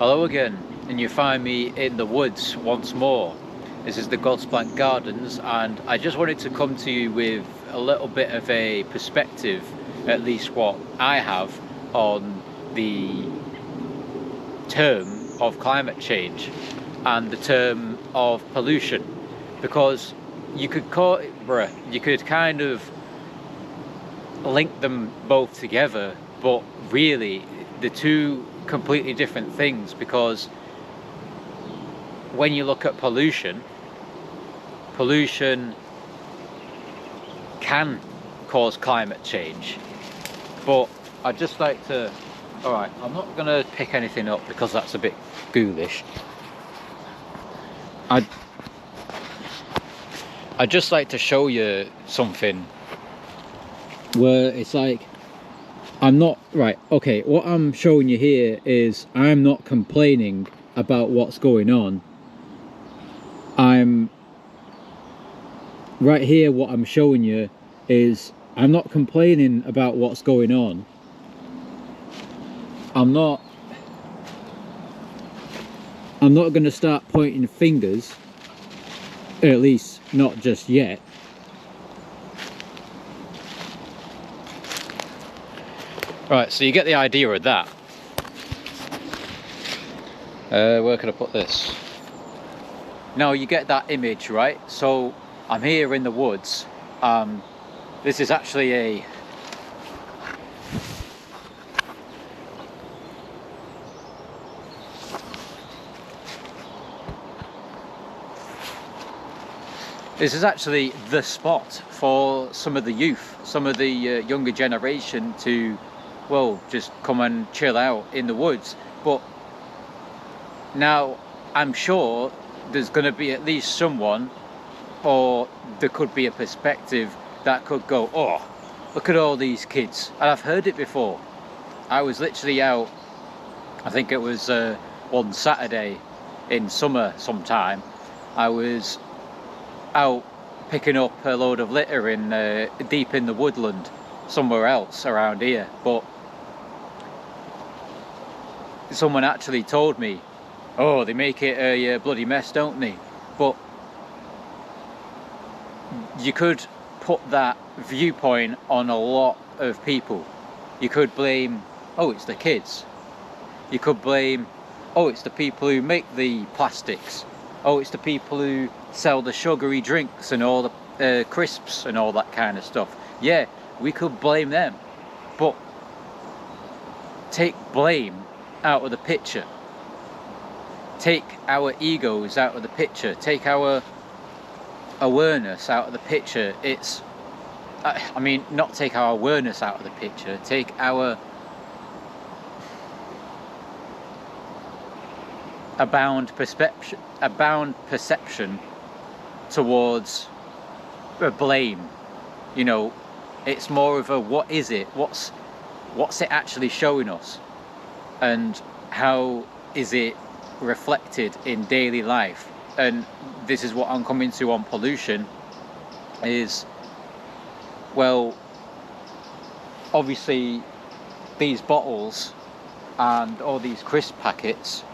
Hello again, and you find me in the woods once more. This is the God's Plant Gardens, and I just wanted to come to you with a little bit of a perspective, at least what I have, on the term of climate change and the term of pollution, because you could kind of link them both together, but really the two completely different things, because when you look at pollution can cause climate change. But I'd just like to, alright, I'm not going to pick anything up because that's a bit ghoulish. I'd just like to show you something where it's like, I'm not, right, okay, what I'm showing you here is I'm not complaining about what's going on. Right here, what I'm showing you is I'm not complaining about what's going on. I'm not going to start pointing fingers, at least not just yet. Right, so you get the idea of that. Where can I put this? Now you get that image, right? So I'm here in the woods. This is actually a the spot for some of the youth, some of the younger generation to, well, just come and chill out in the woods. But now I'm sure there's going to be at least someone, or there could be a perspective that could go, oh, look at all these kids. And I've heard it before. I was literally out, I think it was one Saturday in summer sometime, I was out picking up a load of litter in deep in the woodland somewhere else around here. But someone actually told me, oh, they make it a bloody mess, don't they? But you could put that viewpoint on a lot of people. You could blame, oh, it's the kids. You could blame, oh, it's the people who make the plastics. Oh, it's the people who sell the sugary drinks and all the crisps and all that kind of stuff. Yeah, we could blame them. But take blame out of the picture. Take our egos out of the picture. Take our awareness out of the picture. I mean, not take our awareness out of the picture. Take our abound perception towards a blame. You know, it's more of a, what is it? What's it actually showing us? And how is it reflected in daily life? And this is what I'm coming to on pollution is, well, obviously these bottles and all these crisp packets,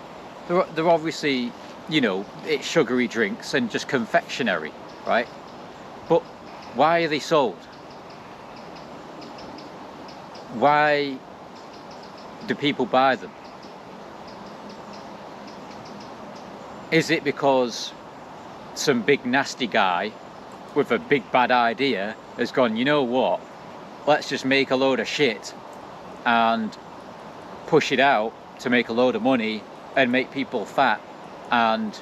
they're obviously, you know, it's sugary drinks and just confectionery, right? But why are they sold? Why do people buy them? Is it because some big nasty guy with a big bad idea has gone, you know what, let's just make a load of shit and push it out to make a load of money and make people fat, and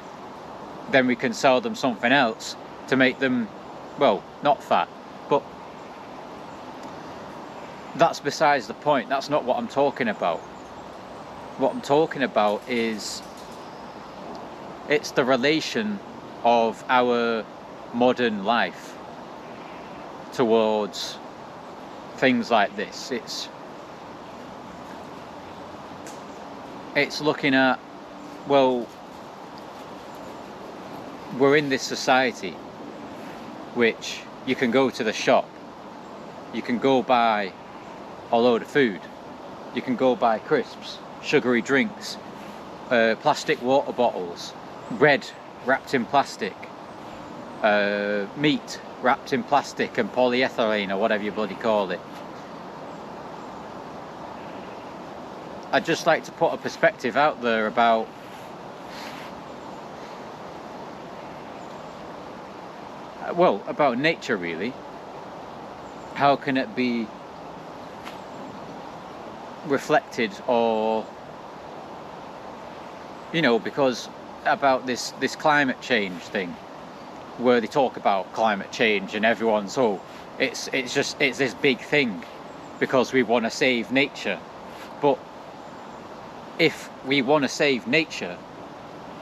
then we can sell them something else to make them, well, not fat? But that's besides the point. That's not what I'm talking about. What I'm talking about is, it's the relation of our modern life towards things like this. It's looking at, well, we're in this society which you can go to the shop, you can go buy a load of food, you can go buy crisps, sugary drinks, plastic water bottles, bread wrapped in plastic, meat wrapped in plastic and polyethylene or whatever you bloody call it. I'd just like to put a perspective out there about about nature, really. How can it be reflected, or because about this climate change thing, where they talk about climate change and everyone's it's this big thing because we want to save nature. But if we want to save nature,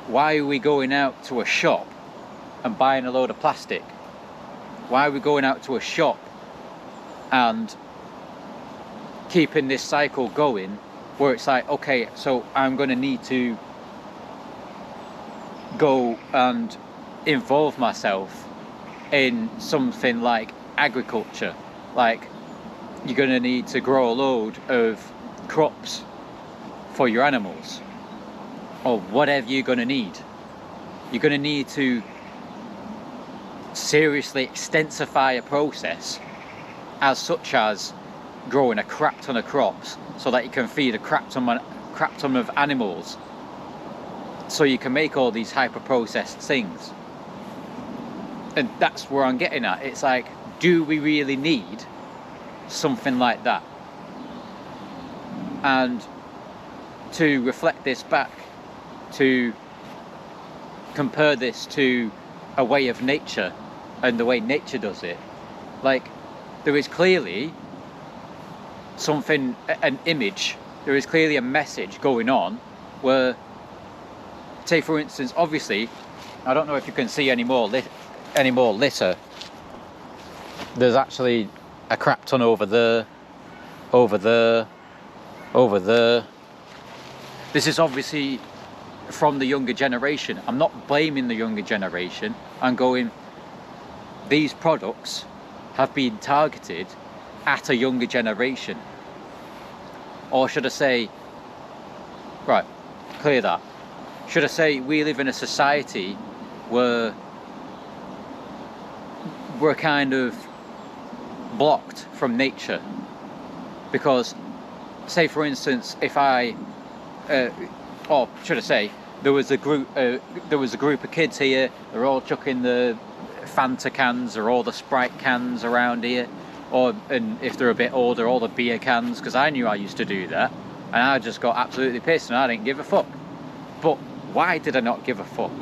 why are we going out to a shop and buying a load of plastic? Why are we going out to a shop and keeping this cycle going where it's like, okay, so I'm going to need to go and involve myself in something like agriculture, like you're going to need to grow a load of crops for your animals, or whatever you're going to need. You're going to need to seriously extensify a process, as such as growing a crap ton of crops so that you can feed a crap ton of animals, so you can make all these hyper processed things. And that's where I'm getting at. It's like, do we really need something like that? And to reflect this back, to compare this to a way of nature and the way nature does it, like, there is clearly something, an image, there is clearly a message going on where, say for instance, obviously, I don't know if you can see any more litter. There's actually a crap ton over there, over there, over there. This is obviously from the younger generation. I'm not blaming the younger generation. I'm going, these products have been targeted at a younger generation. Or should I say, right, clear that. Should I say we live in a society where we're kind of blocked from nature? Because, say for instance, if I, or should I say, there was a group of kids here. They're all chucking the Fanta cans or all the Sprite cans around here, and if they're a bit older, all the beer cans, because I knew I used to do that, and I just got absolutely pissed and I didn't give a fuck. But why did I not give a fuck?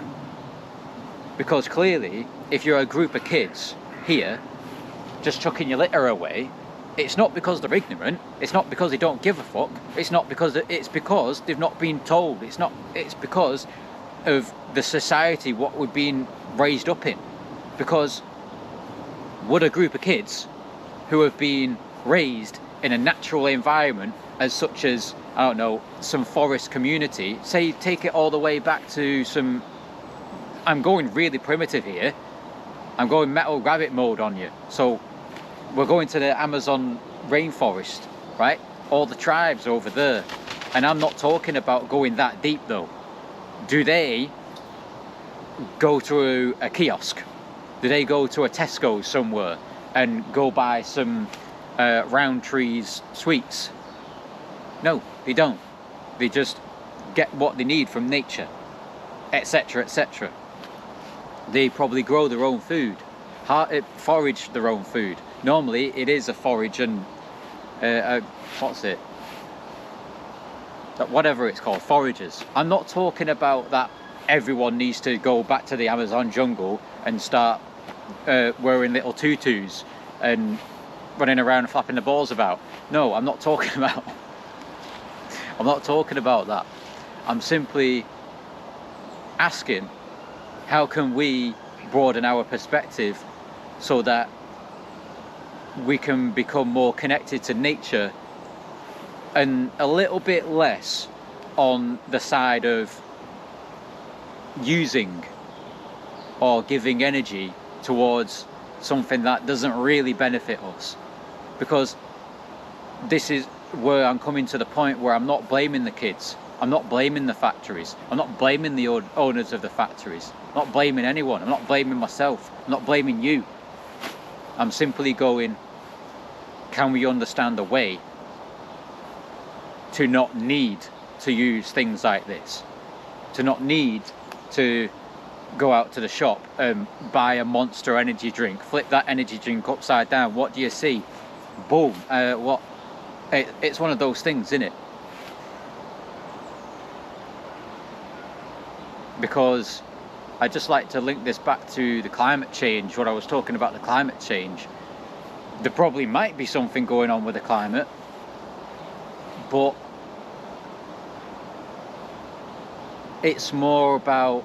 Because clearly, if you're a group of kids here just chucking your litter away, it's not because they're ignorant, it's not because they don't give a fuck, it's because they've not been told, it's because of the society what we've been raised up in. Because would a group of kids who have been raised in a natural environment, as such as, I don't know, some forest community, say take it all the way back to some, I'm going really primitive here, I'm going metal rabbit mode on you, so we're going to the Amazon rainforest, right? All the tribes over there, and I'm not talking about going that deep though. Do they go to a kiosk? Do they go to a Tesco somewhere and go buy some Roundtree's sweets? No, they don't. They just get what they need from nature, etc., etc. They probably grow their own food, forage their own food. Normally it is a forage and whatever it's called, foragers. I'm not talking about that everyone needs to go back to the Amazon jungle and start wearing little tutus and running around flapping the balls about. No, I'm not talking about that. I'm simply asking, how can we broaden our perspective so that we can become more connected to nature and a little bit less on the side of using or giving energy towards something that doesn't really benefit us? Because this is where I'm coming to the point where I'm not blaming the kids. I'm not blaming the factories. I'm not blaming the owners of the factories. I'm not blaming anyone. I'm not blaming myself. I'm not blaming you. I'm simply going, can we understand a way to not need to use things like this? To not need to go out to the shop and buy a Monster energy drink, flip that energy drink upside down. What do you see? Boom. It's one of those things, isn't it? Because I just like to link this back to the climate change, what I was talking about, the climate change. There probably might be something going on with the climate, but it's more about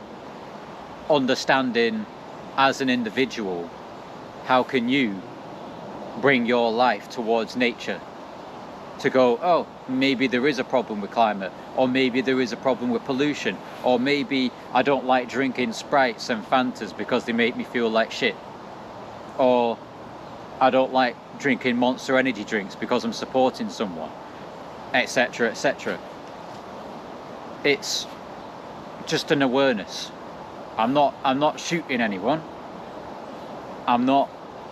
understanding as an individual, how can you bring your life towards nature to go, oh, maybe there is a problem with climate, or maybe there is a problem with pollution, or maybe I don't like drinking Sprites and Fantas because they make me feel like shit, or I don't like drinking Monster energy drinks because I'm supporting someone, etc., etc. It's just an awareness. I'm not shooting anyone. I'm not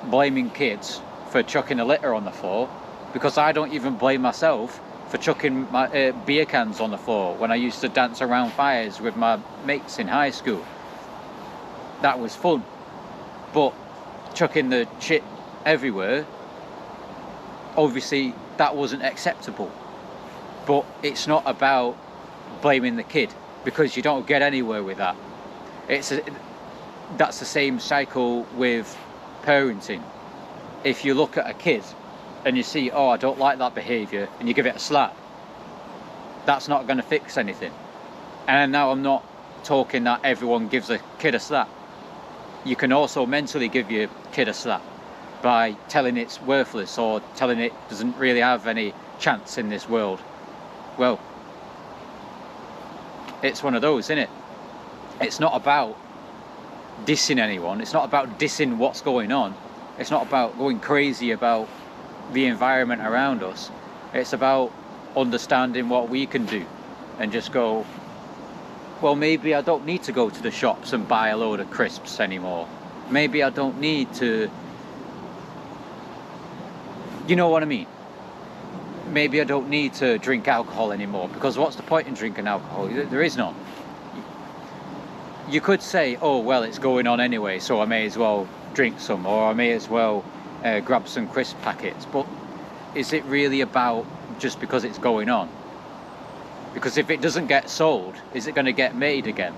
blaming kids for chucking a litter on the floor, because I don't even blame myself for chucking my beer cans on the floor when I used to dance around fires with my mates in high school. That was fun. But chucking the shit everywhere, obviously that wasn't acceptable. But it's not about blaming the kid, because you don't get anywhere with that. That's the same cycle with parenting. If you look at a kid and you see, oh, I don't like that behaviour, and you give it a slap, that's not going to fix anything. And now I'm not talking that everyone gives a kid a slap. You can also mentally give your kid a slap by telling it's worthless, or telling it doesn't really have any chance in this world. Well, it's one of those, isn't it? It's not about dissing anyone. It's not about dissing what's going on. It's not about going crazy about the environment around us. It's about understanding what we can do and just go, well, maybe I don't need to go to the shops and buy a load of crisps anymore. Maybe I don't need to, you know what I mean? Maybe I don't need to drink alcohol anymore, because what's the point in drinking alcohol? There is none. You could say, oh, well, it's going on anyway, so I may as well drink some, or I may as well grab some crisp packets. But is it really about just because it's going on? Because if it doesn't get sold, is it going to get made again?